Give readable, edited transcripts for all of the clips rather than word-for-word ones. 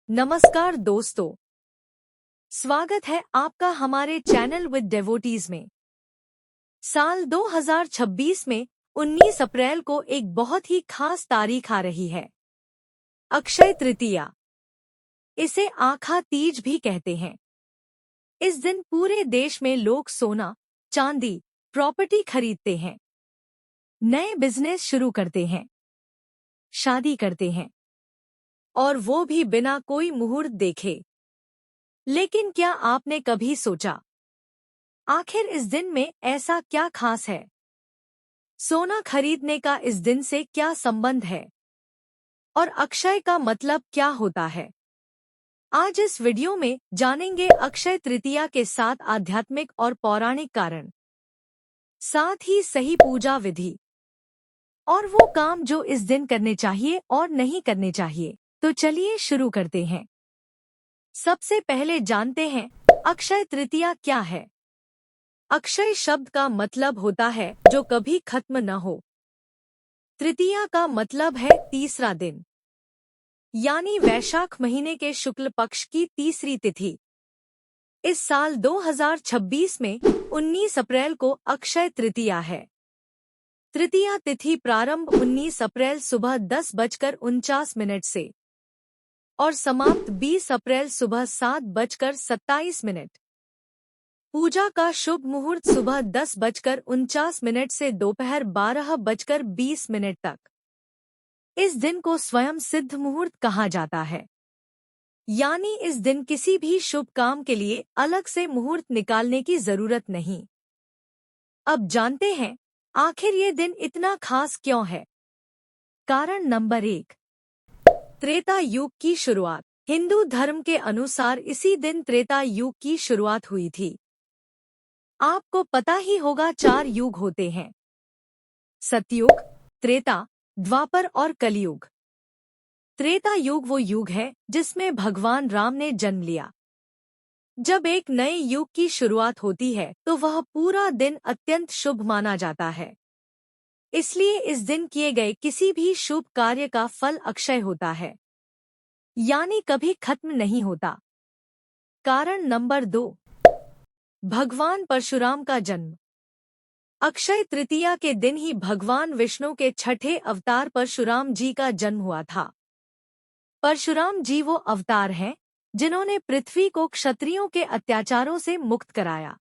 नमस्कार दोस्तों, स्वागत है आपका हमारे चैनल विद डेवोटीज में। साल 2026 में 19 अप्रैल को एक बहुत ही खास तारीख आ रही है, अक्षय तृतीया। इसे आखा तीज भी कहते हैं। इस दिन पूरे देश में लोग सोना, चांदी, प्रॉपर्टी खरीदते हैं, नए बिजनेस शुरू करते हैं, शादी करते हैं, और वो भी बिना कोई मुहूर्त देखे। लेकिन क्या आपने कभी सोचा, आखिर इस दिन में ऐसा क्या खास है? सोना खरीदने का इस दिन से क्या संबंध है? और अक्षय का मतलब क्या होता है? आज इस वीडियो में जानेंगे अक्षय तृतीया के 7 आध्यात्मिक और पौराणिक कारण, साथ ही सही पूजा विधि और वो काम जो इस दिन करने चाहिए और नहीं करने चाहिए। तो चलिए शुरू करते हैं। सबसे पहले जानते हैं अक्षय तृतीया क्या है। अक्षय शब्द का मतलब होता है जो कभी खत्म न हो। तृतीया का मतलब है तीसरा दिन, यानी वैशाख महीने के शुक्ल पक्ष की तीसरी तिथि। इस साल 2026 में 19 अप्रैल को अक्षय तृतीया है। तृतीया तिथि प्रारंभ 19 अप्रैल सुबह 10:49 से और समाप्त 20 अप्रैल सुबह 7:27। पूजा का शुभ मुहूर्त सुबह 10:49 से दोपहर 12:20 तक। इस दिन को स्वयं सिद्ध मुहूर्त कहा जाता है, यानी इस दिन किसी भी शुभ काम के लिए अलग से मुहूर्त निकालने की जरूरत नहीं। अब जानते हैं आखिर ये दिन इतना खास क्यों है। कारण नंबर 1, त्रेता युग की शुरुआत। हिंदू धर्म के अनुसार इसी दिन त्रेता युग की शुरुआत हुई थी। आपको पता ही होगा 4 युग होते हैं, सतयुग, त्रेता, द्वापर और कलयुग। त्रेता युग वो युग है जिसमें भगवान राम ने जन्म लिया। जब एक नए युग की शुरुआत होती है तो वह पूरा दिन अत्यंत शुभ माना जाता है। इसलिए इस दिन किए गए किसी भी शुभ कार्य का फल अक्षय होता है, यानी कभी खत्म नहीं होता। कारण नंबर 2, भगवान परशुराम का जन्म। अक्षय तृतीया के दिन ही भगवान विष्णु के छठे अवतार परशुराम जी का जन्म हुआ था। परशुराम जी वो अवतार हैं जिन्होंने पृथ्वी को क्षत्रियों के अत्याचारों से मुक्त कराया।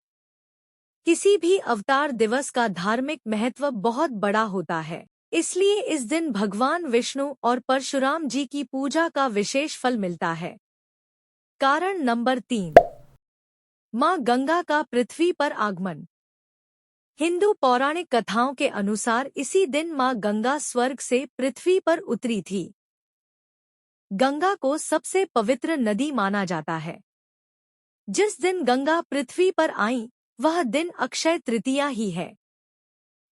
किसी भी अवतार दिवस का धार्मिक महत्व बहुत बड़ा होता है, इसलिए इस दिन भगवान विष्णु और परशुराम जी की पूजा का विशेष फल मिलता है। कारण नंबर 3, माँ गंगा का पृथ्वी पर आगमन। हिंदू पौराणिक कथाओं के अनुसार इसी दिन माँ गंगा स्वर्ग से पृथ्वी पर उतरी थी। गंगा को सबसे पवित्र नदी माना जाता है। जिस दिन गंगा पृथ्वी पर आई वह दिन अक्षय तृतीया ही है।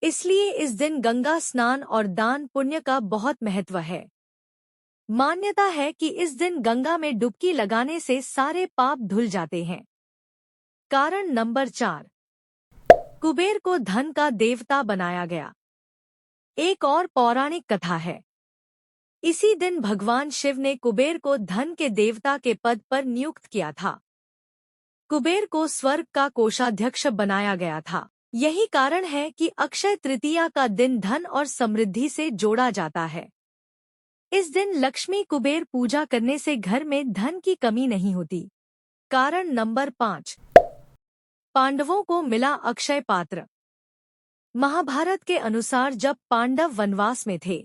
इसलिए इस दिन गंगा स्नान और दान पुण्य का बहुत महत्व है। मान्यता है कि इस दिन गंगा में डुबकी लगाने से सारे पाप धुल जाते हैं। कारण नंबर 4, कुबेर को धन का देवता बनाया गया। एक और पौराणिक कथा है। इसी दिन भगवान शिव ने कुबेर को धन के देवता के पद पर नियुक्त किया था। कुबेर को स्वर्ग का कोषाध्यक्ष बनाया गया था। यही कारण है कि अक्षय तृतीया का दिन धन और समृद्धि से जोड़ा जाता है। इस दिन लक्ष्मी कुबेर पूजा करने से घर में धन की कमी नहीं होती। कारण नंबर 5, पांडवों को मिला अक्षय पात्र। महाभारत के अनुसार जब पांडव वनवास में थे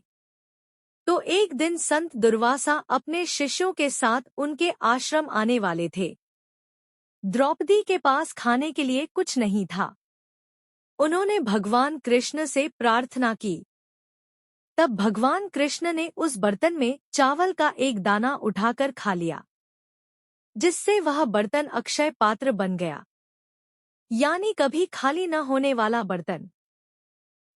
तो एक दिन संत दुर्वासा अपने शिष्यों के साथ उनके आश्रम आने वाले थे। द्रौपदी के पास खाने के लिए कुछ नहीं था। उन्होंने भगवान कृष्ण से प्रार्थना की। तब भगवान कृष्ण ने उस बर्तन में चावल का एक दाना उठाकर खा लिया, जिससे वह बर्तन अक्षय पात्र बन गया, यानी कभी खाली न होने वाला बर्तन।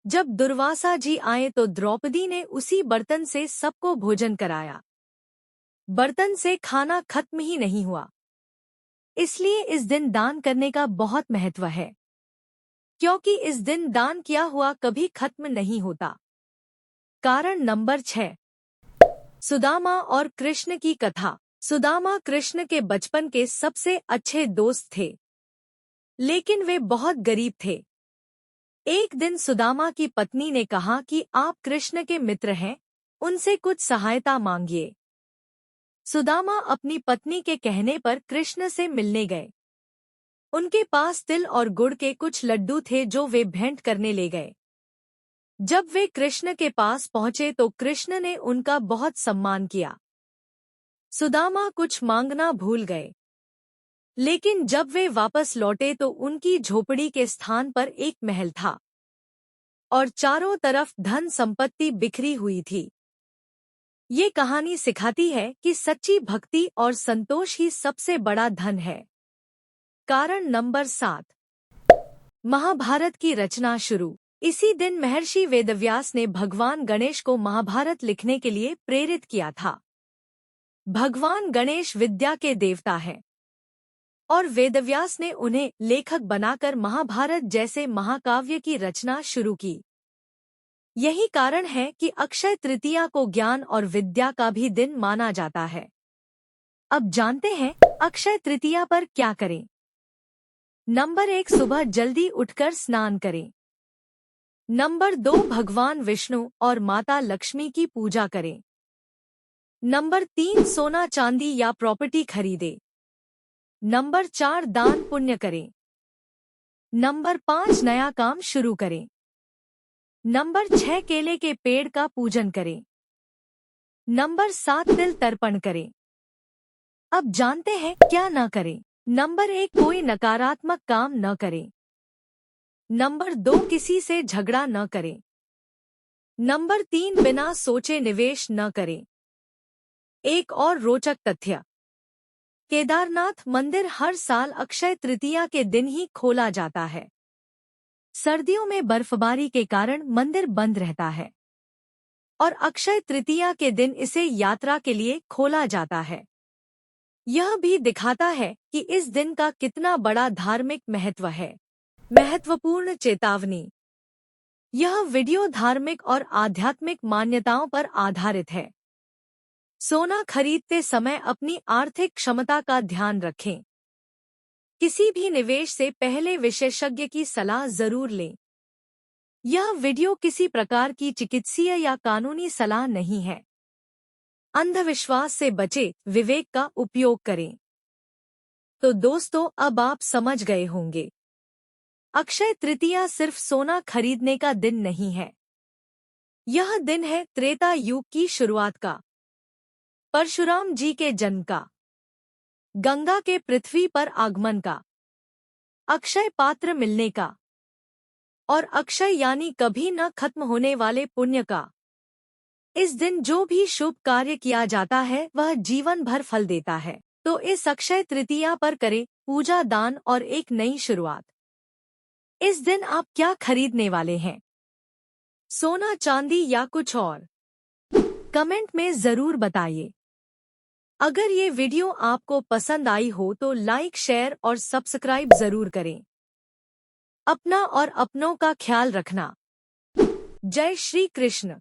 जब दुर्वासा जी आए तो द्रौपदी ने उसी बर्तन से सबको भोजन कराया। बर्तन से खाना खत्म ही नहीं हुआ। इसलिए इस दिन दान करने का बहुत महत्व है, क्योंकि इस दिन दान किया हुआ कभी खत्म नहीं होता। कारण नंबर 6, सुदामा और कृष्ण की कथा। सुदामा कृष्ण के बचपन के सबसे अच्छे दोस्त थे, लेकिन वे बहुत गरीब थे। एक दिन सुदामा की पत्नी ने कहा कि आप कृष्ण के मित्र हैं, उनसे कुछ सहायता मांगिए। सुदामा अपनी पत्नी के कहने पर कृष्ण से मिलने गए। उनके पास तिल और गुड़ के कुछ लड्डू थे जो वे भेंट करने ले गए। जब वे कृष्ण के पास पहुंचे तो कृष्ण ने उनका बहुत सम्मान किया। सुदामा कुछ मांगना भूल गए, लेकिन जब वे वापस लौटे तो उनकी झोपड़ी के स्थान पर एक महल था और चारों तरफ धन संपत्ति बिखरी हुई थी। ये कहानी सिखाती है कि सच्ची भक्ति और संतोष ही सबसे बड़ा धन है। कारण नंबर 7, महाभारत की रचना शुरू। इसी दिन महर्षि वेदव्यास ने भगवान गणेश को महाभारत लिखने के लिए प्रेरित किया था। भगवान गणेश विद्या के देवता हैं और वेदव्यास ने उन्हें लेखक बनाकर महाभारत जैसे महाकाव्य की रचना शुरू की। यही कारण है कि अक्षय तृतीया को ज्ञान और विद्या का भी दिन माना जाता है। अब जानते हैं अक्षय तृतीया पर क्या करें। नंबर 1, सुबह जल्दी उठकर स्नान करें। नंबर 2, भगवान विष्णु और माता लक्ष्मी की पूजा करें। नंबर 3, सोना चांदी या प्रॉपर्टी खरीदें। नंबर 4, दान पुण्य करें। नंबर 5, नया काम शुरू करें। नंबर 6, केले के पेड़ का पूजन करें। नंबर 7, तिल तर्पण करें। अब जानते हैं क्या न करें। नंबर 1, कोई नकारात्मक काम न करें। नंबर 2, किसी से झगड़ा न करें। नंबर 3, बिना सोचे निवेश न करें। एक और रोचक तथ्य, केदारनाथ मंदिर हर साल अक्षय तृतीया के दिन ही खोला जाता है। सर्दियों में बर्फबारी के कारण मंदिर बंद रहता है और अक्षय तृतीया के दिन इसे यात्रा के लिए खोला जाता है। यह भी दिखाता है कि इस दिन का कितना बड़ा धार्मिक महत्व है। महत्वपूर्ण चेतावनी, यह वीडियो धार्मिक और आध्यात्मिक मान्यताओं पर आधारित है। सोना खरीदते समय अपनी आर्थिक क्षमता का ध्यान रखें। किसी भी निवेश से पहले विशेषज्ञ की सलाह जरूर लें। यह वीडियो किसी प्रकार की चिकित्सीय या कानूनी सलाह नहीं है। अंधविश्वास से बचें, विवेक का उपयोग करें। तो दोस्तों, अब आप समझ गए होंगे, अक्षय तृतीया सिर्फ सोना खरीदने का दिन नहीं है। यह दिन है त्रेता युग की शुरुआत का, परशुराम जी के जन्म का, गंगा के पृथ्वी पर आगमन का, अक्षय पात्र मिलने का और अक्षय यानी कभी न खत्म होने वाले पुण्य का। इस दिन जो भी शुभ कार्य किया जाता है वह जीवन भर फल देता है। तो इस अक्षय तृतीया पर करें पूजा, दान और एक नई शुरुआत। इस दिन आप क्या खरीदने वाले हैं? सोना, चांदी या कुछ और? कमेंट में जरूर बताइए। अगर ये वीडियो आपको पसंद आई हो तो लाइक, शेयर और सब्सक्राइब जरूर करें। अपना और अपनों का ख्याल रखना। जय श्री कृष्ण।